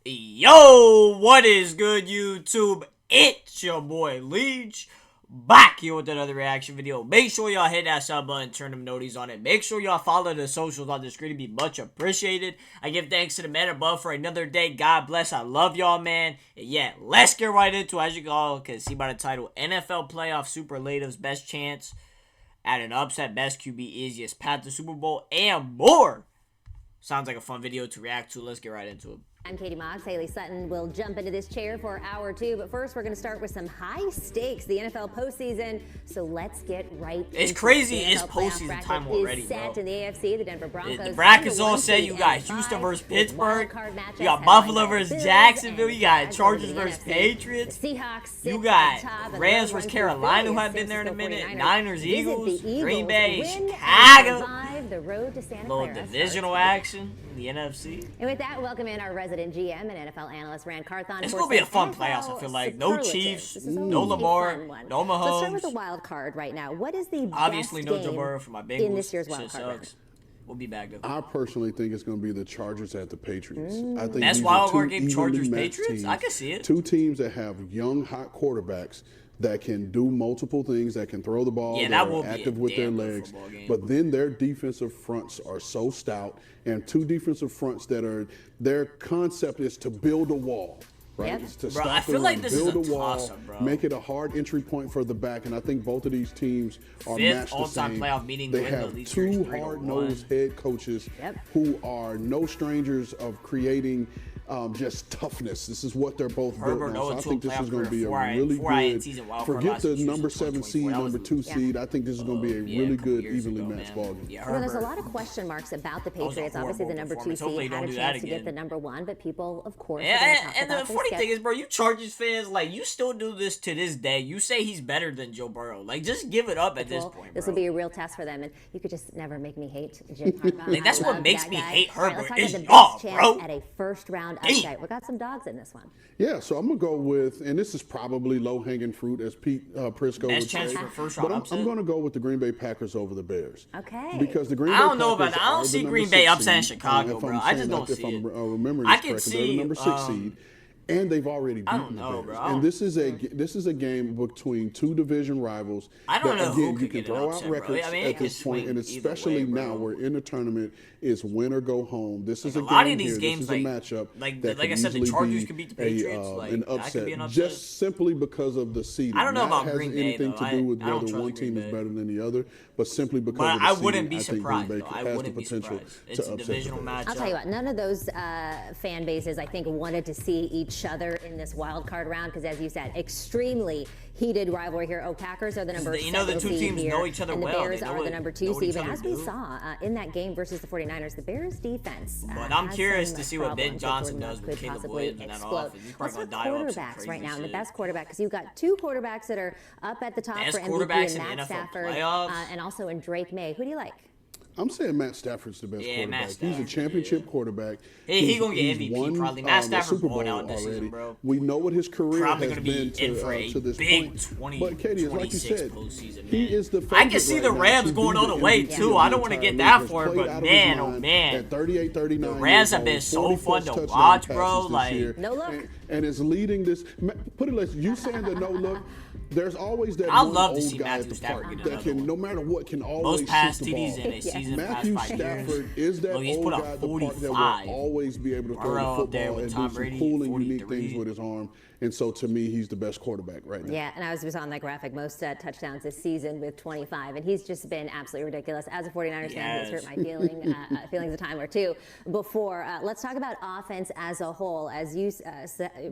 Yo, what is good, YouTube? It's your boy Leach, back here with another reaction video. Make sure y'all hit that sub button, turn them noties on it. Make sure y'all follow the socials on the screen to be much appreciated. I give thanks to the man above for another day. God bless. I love y'all, man. And yeah, let's get right into it. As you all can see by the title, NFL Playoff Superlatives, best chance at an upset, best QB, easiest path to Super Bowl, and more. Sounds like a fun video to react to. Let's get right into it. I'm Katie Moggs. Haley Sutton will jump into this chair for hour two, but first we're going to start with some high stakes, the NFL postseason. So let's get right. It's crazy. It's postseason time already, set bro. In the AFC, the Denver Broncos. The bracket's all set. You got Houston versus Pittsburgh. You got Buffalo versus Jacksonville. You got Chargers versus Patriots. Seahawks. You got Rams versus Carolina, who have been there in a minute. Niners, Eagles, Green Bay, Chicago. The road to Santa Clara. Little divisional action in the NFC. And with that, welcome in our resident GM and NFL analyst, Rand Carthon. It's going to be a fun playoffs, I feel like. No Chiefs, no Lamar, no Mahomes. Let's start with the wild card right now. What is the obviously best no Joe Burrow for my Bengals in this year's wild card round? We'll be back though. I personally think it's going to be the Chargers at the Patriots. I think that's wild card game. Chargers Patriots. I can see it. Two teams that have young, hot quarterbacks that can do multiple things, that can throw the ball, that are active with their legs. But then their defensive fronts are so stout, and two defensive fronts that are, their concept is to build a wall. Right? Yep. To bro, stop I feel like this build is a wall, toss-up, bro. make it a hard entry point for the back, and I think both of these teams are matched the same. Playoff meeting they have two hard-nosed head coaches who are no strangers of creating just toughness. This is what they're both built on. So I think this is going to be a really good, forget the number 7 seed, number 2 seed. I think this is going to be a really good, evenly matched ball game. Well, there's a lot of question marks about the Patriots. Obviously, the number 2 seed had a chance to get the number 1, but people, of course, and the funny thing is, bro, you Chargers fans, like, you still do this to this day. You say he's better than Joe Burrow. Like, just give it up at this point, This will be a real test for them, and you could just never make me hate Jim Harbaugh. Like, that's what makes me hate Herbert. Let's talk about the best chance at a first-round upset. We got some dogs in this one. Yeah, so I'm going to go with, and this is probably low-hanging fruit, as Pete Prisco would say, but I'm going to go with the Green Bay Packers over the Bears. Okay. Because the Green Bay I don't know Packers about that. I don't see Green Bay upsetting Chicago, bro. I just don't see it. If I'm remembering this correctly, they're the number 6 seed. And they've already beaten the Bears. And this is a game between two division rivals. I don't know who you can throw out records at this point, and especially now we're in the tournament. Is win or go home. This is a game here. This is a matchup. Like I said, the Chargers could beat the Patriots. An upset, just simply because of the seeding. I don't know about Green Bay, anything to do with whether one team is better than the other, but simply because of the seeding. I wouldn't be surprised. I think Green Bay has the potential It's a divisional matchup. I'll tell you what, none of those fan bases, I think, wanted to see each other in this wild card round because, as you said, extremely heated rivalry here. Packers are the number 7 seed here. The two teams know each other well. And the Bears are the number 2 seed. But as we saw in that game versus the 49ers, the Bears defense but I'm curious to see what Ben Johnson does with Caleb Williams in that offense. He's probably going to die off quarterbacks right now, and the best quarterback, because you've got 2 quarterbacks that are up at the top for MVP, and Matt Stafford, and also in Drake May. Who do you like? I'm saying Matt Stafford's the best quarterback. He's a championship quarterback. He's going to get MVP probably. Matt Stafford's going out this season, bro. We know what his career has been to this point. But Katie, like you said, he is the favorite. I can see the Rams going all the way, too. I don't want to get that far, but man, oh man. At 38, 39 the Rams have been so fun to watch, bro. Like, no look. And is leading this. Put it like you saying the no look. There's always that I one love to old see guy Matthew at the Stafford park get that can, no matter what, can always most pass shoot the TDs ball. in a season. Matthew Stafford is that old guy at the park that will always be able to throw the football and do some cool and unique things with his arm. And so, to me, he's the best quarterback right now. Yeah, and I was on that graphic, most touchdowns this season with 25, and he's just been absolutely ridiculous. As a 49ers fan, he's hurt my feelings a time or two before. Let's talk about offense as a whole. As you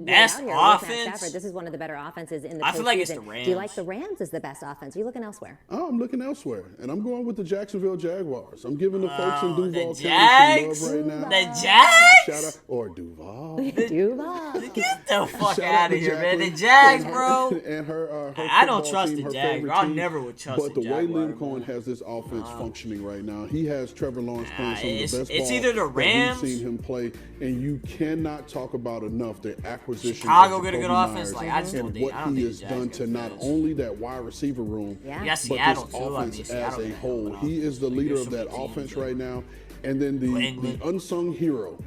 best offense. Stafford, this is one of the better offenses in the I feel like it's the Rams. Do you like the Rams as the best offense? Are you looking elsewhere? Oh, I'm looking elsewhere, and I'm going with the Jacksonville Jaguars. I'm giving the folks in Duval County some love right now. The Jags? Shout out, or Duval. Duval. Get the fuck out of here, man. The Jags, bro. And her I don't trust the Jags. I never would trust the Jaguars. But the way Liam Cohen has this offense functioning right now, he has Trevor Lawrence playing some of the best It's either the Rams. We've seen him play, and you cannot talk about enough the acquisition Chicago get a good offense. Like, I just and what he has done to not only that wide receiver room, but this offense as a whole. He is the leader of that offense right now. And then the unsung hero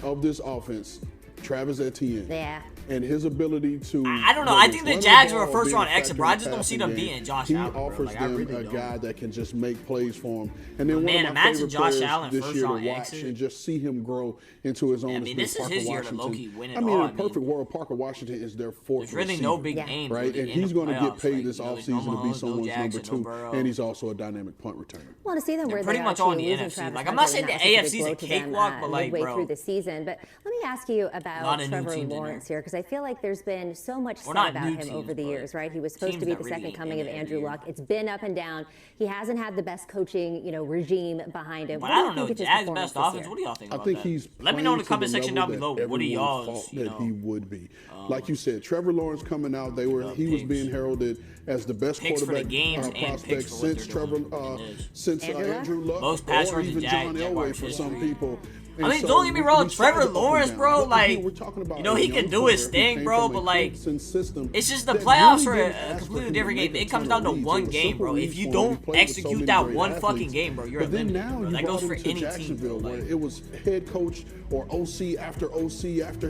of this offense Travis Etienne. Yeah. And his ability to... I don't know. I think the Jags are a first-round exit, bro. I just don't see them beating Josh Allen, bro. He offers like, them really a don't. guy that can just make plays for him. And then Man, one of my favorite Josh players Allen this year to watch exit. and just see him grow into his own. I mean, this is his year to low-key win it all. In a perfect world, Parker Washington is their fourth There's really no big names, right? Really, and he's going to get paid this offseason offseason to be someone's number 2, and he's also a dynamic punt returner. Well, to see them where pretty they much are all in the NFC. Like, I'm not saying the AFC is a cakewalk, but like, midway bro, through the season. But let me ask you about Trevor Lawrence here, because I feel like there's been so much said about him over the years, right? He was supposed to be the second coming of Andrew Luck. It's been up and down. He hasn't had the best coaching, regime behind him. But I don't know. Jags' best offense. What do y'all think about that? I think he's. Let me know in the comment section down below. What are y'all's? That he would be. Like you said, Trevor Lawrence coming out. He was being heralded as the best quarterback prospect since Andrew Luck, most pass or even John Elway for some people. I mean, don't get me wrong, Trevor Lawrence, bro, like, he can do his thing, bro, but, like, it's just the playoffs are a completely different game. It comes down to one game, bro. If you don't execute that one fucking game, bro, you're eliminated, bro. That goes for any team, bro. Like, it was head coach or OC after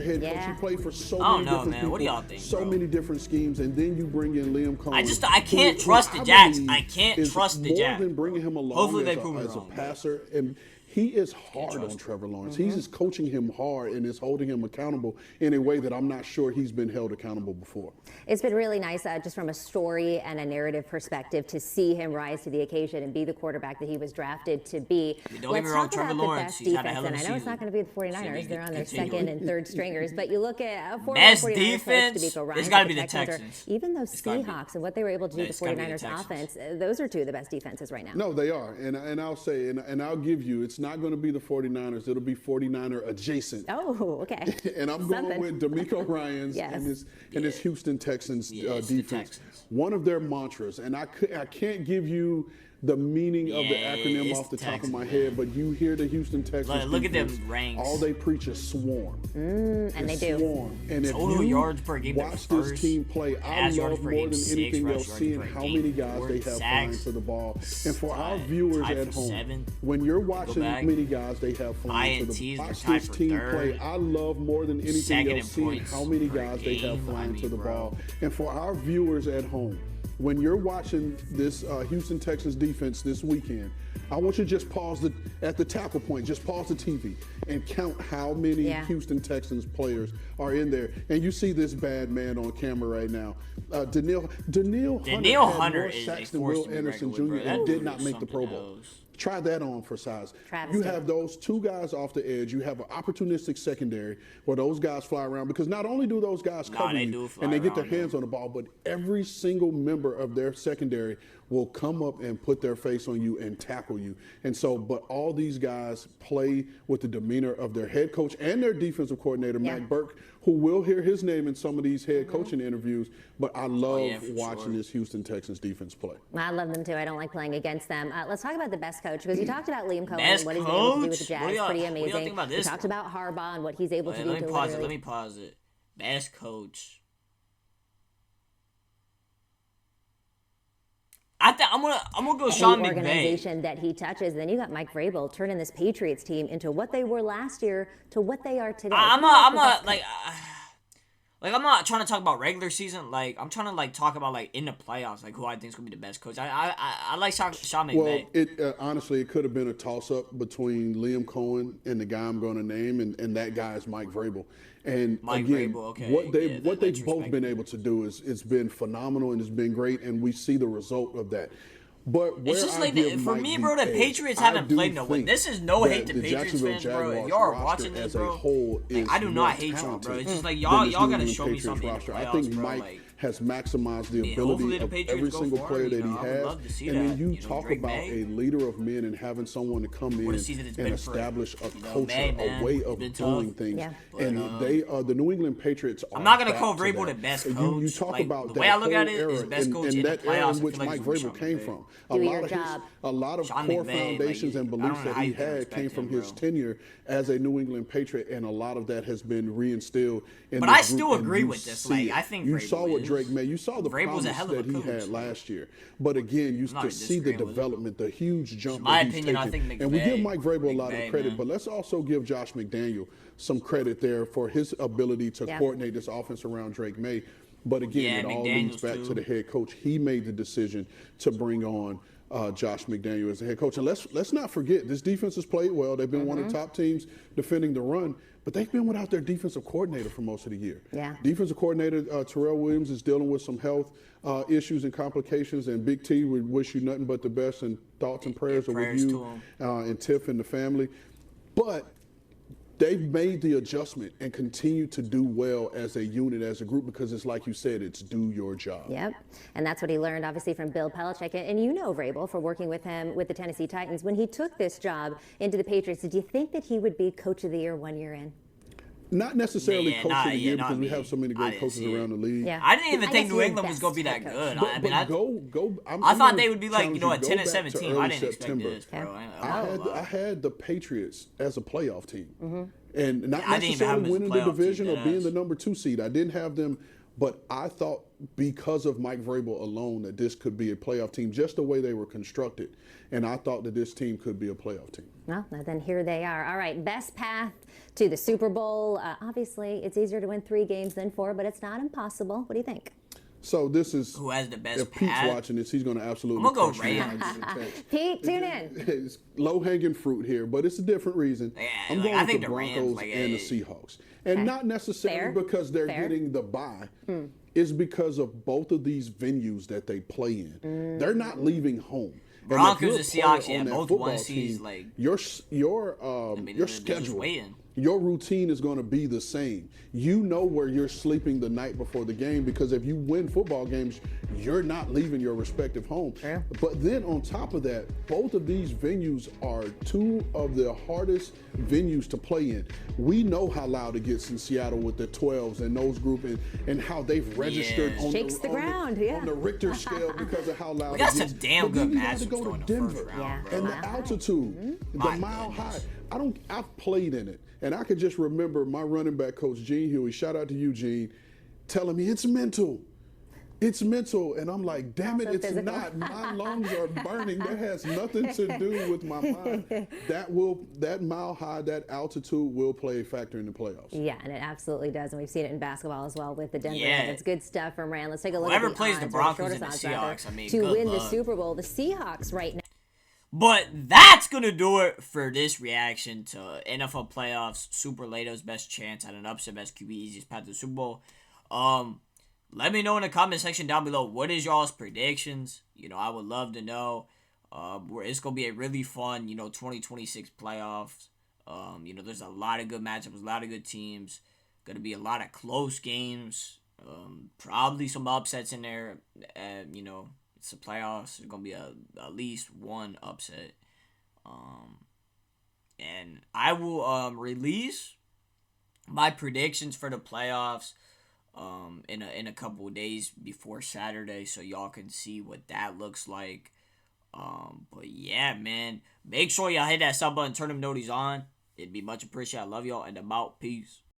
head coach. He played for so many different people. What do y'all think, so many different schemes, and then you bring in Liam Cohen. I can't trust the Jags. I can't trust the Jags. More than bringing him along Hopefully they prove as a passer, and he is hard on Trevor Lawrence. He's just coaching him hard and is holding him accountable in a way that I'm not sure he's been held accountable before. It's been really nice, just from a story and a narrative perspective, to see him rise to the occasion and be the quarterback that he was drafted to be. Don't get me wrong, Trevor Lawrence, he's had a hell of a season. I know it's not going to be the 49ers. They're on their second and third stringers. But you look at best defense, it's got to be the Texans. Even those Seahawks and what they were able to do to the 49ers offense, those are two of the best defenses right now. No, they are. And I'll say, and I'll give you, it's not going to be the 49ers. It'll be 49er adjacent. Oh, okay. And I'm going with DeMeco Ryans and his Houston Texans defense. One of their mantras, and I can't give you the meaning of the acronym off the top of my head, but you hear the Houston Texans. Look at them ranks. All they preach is swarm. And they do. Swarm. And if total you yards per game, watch this team play, I love more than anything else seeing how many guys they have flying to the ball. And for our viewers at home, when you're watching how many guys they have flying to the ball, watch this team play. I love more than anything else seeing how many guys they have flying to the ball. And for our viewers at home, when you're watching this Houston Texans defense this weekend, I want you to just pause at the tackle point, just pause the TV and count how many Houston Texans players are in there. And you see this bad man on camera right now. Danielle Hunter is sacks than Will Anderson Jr. and did not make the Pro Bowl. Try that on for size. You have those two guys off the edge. You have an opportunistic secondary where those guys fly around, because not only do those guys cover you and they get their hands on the ball, but every single member of their secondary will come up and put their face on you and tackle you. And so, but all these guys play with the demeanor of their head coach and their defensive coordinator, Mike Burke, who will hear his name in some of these head coaching interviews. But I love watching this Houston Texans defense play. I love them too. I don't like playing against them. Let's talk about the best coach, because you talked about Liam Cohen and what he's been able to do with the Jags. Pretty amazing. You talked about Harbaugh and what he's able to do. Let me pause it. Best coach. I'm gonna go Sean McVay. Organization that he touches. Then you got Mike Vrabel turning this Patriots team into what they were last year to what they are today. I'm not trying to talk about regular season. Like, I'm trying to talk about in the playoffs, who I think is gonna be the best coach. I like Sean McVay. Well, honestly, it could have been a toss up between Liam Cohen and the guy I'm going to name, and that guy is Mike Vrabel. And what they've both been able to do is it's been phenomenal and it's been great, and we see the result of that. But it's just for me, bro, the Patriots haven't played no way. This is no hate to Patriots fans, bro. If y'all are watching this, bro, I do not hate y'all, bro. It's just y'all gotta show me something in the playoffs, I think Mike has maximized the ability of every single player that he has. And then you talk about a leader of men and having someone to come in and establish a culture, a way of doing things. And the New England Patriots are. I'm not gonna call Vrabel the best coach. You talk about the way I look at it is best coach in the playoffs, in which Mike Vrabel came from. A lot of core foundations and beliefs that he had came from his tenure as a New England Patriot, and a lot of that has been reinstilled in. But I still agree with this. I think you saw what Drake May. You saw the promise that he had last year. But again, you could see the development, the huge jump that he's taken. And we give Mike Vrabel a lot of credit, but let's also give Josh McDaniel some credit there for his ability to coordinate this offense around Drake May. But again, it all leads back to the head coach. He made the decision to bring on Josh McDaniel as the head coach. And let's not forget, this defense has played well. They've been one of the top teams defending the run, but they've been without their defensive coordinator for most of the year. Yeah. Defensive coordinator Terrell Williams is dealing with some health issues and complications, and Big T would wish you nothing but the best, and thoughts and prayers are with you and Tiff and the family. But they've made the adjustment and continue to do well as a unit, as a group, because it's like you said, it's do your job. Yep, and that's what he learned, obviously, from Bill Belichick. And you know Vrabel for working with him with the Tennessee Titans. When he took this job into the Patriots, did you think that he would be Coach of the Year 1 year in? Not necessarily Coach of the Year, because we have so many great coaches around the league. Yeah. I didn't even think New England was going to be that good. I thought they would be like, a 10-17. I didn't expect this, bro. I had the Patriots as a playoff team. And not necessarily winning the division or being the number 2 seed. I didn't have them, but I thought because of Mike Vrabel alone that this could be a playoff team, just the way they were constructed. And I thought that this team could be a playoff team. Well, then here they are. All right, best path to the Super Bowl. Obviously, it's easier to win 3 games than 4, but it's not impossible. What do you think? So this is who has the best if Pete's watching this, he's going to absolutely. I'm going to go Rams. Pete, tune in. It's low-hanging fruit here, but it's a different reason. Yeah, I'm going with the Broncos and the Seahawks. And not necessarily because they're getting the bye. It's because of both of these venues that they play in. They're not leaving home. Broncos and Seahawks, both 1 seeds. Like your schedule, your routine is going to be the same. You know where you're sleeping the night before the game, because if you win football games, you're not leaving your respective home. Yeah. But then on top of that, both of these venues are 2 of the hardest venues to play in. We know how loud it gets in Seattle with the 12s and those group, and how they've registered on the Richter scale because of how loud it gets. We got some damn good matches. Go to Denver and the altitude, the mile high. I've played in it, and I could just remember my running back coach, Gene Huey, shout out to you, Gene, telling me it's mental. It's mental, and I'm like, damn it, it's not. My lungs are burning. That has nothing to do with my mind. That mile high, that altitude will play a factor in the playoffs. Yeah, and it absolutely does, and we've seen it in basketball as well with the Denver. It's good stuff from Rand. Let's take a look at the plays odds, the Broncos and the Seahawks. To win the Super Bowl. The Seahawks right now. But that's going to do it for this reaction to NFL playoffs, Superlatives, best chance at an upset, best QB, easiest path to the Super Bowl. Let me know in the comment section down below, what is y'all's predictions? I would love to know. It's going to be a really fun, 2026 playoffs. There's a lot of good matchups, a lot of good teams. Going to be a lot of close games. Probably some upsets in there. It's the playoffs. There's going to be at least one upset. And I will release my predictions for the playoffs in a couple of days before Saturday, so y'all can see what that looks like. But yeah, man, make sure y'all hit that sub button, turn them noties on. It'd be much appreciated. I love y'all, and I'm out. Peace.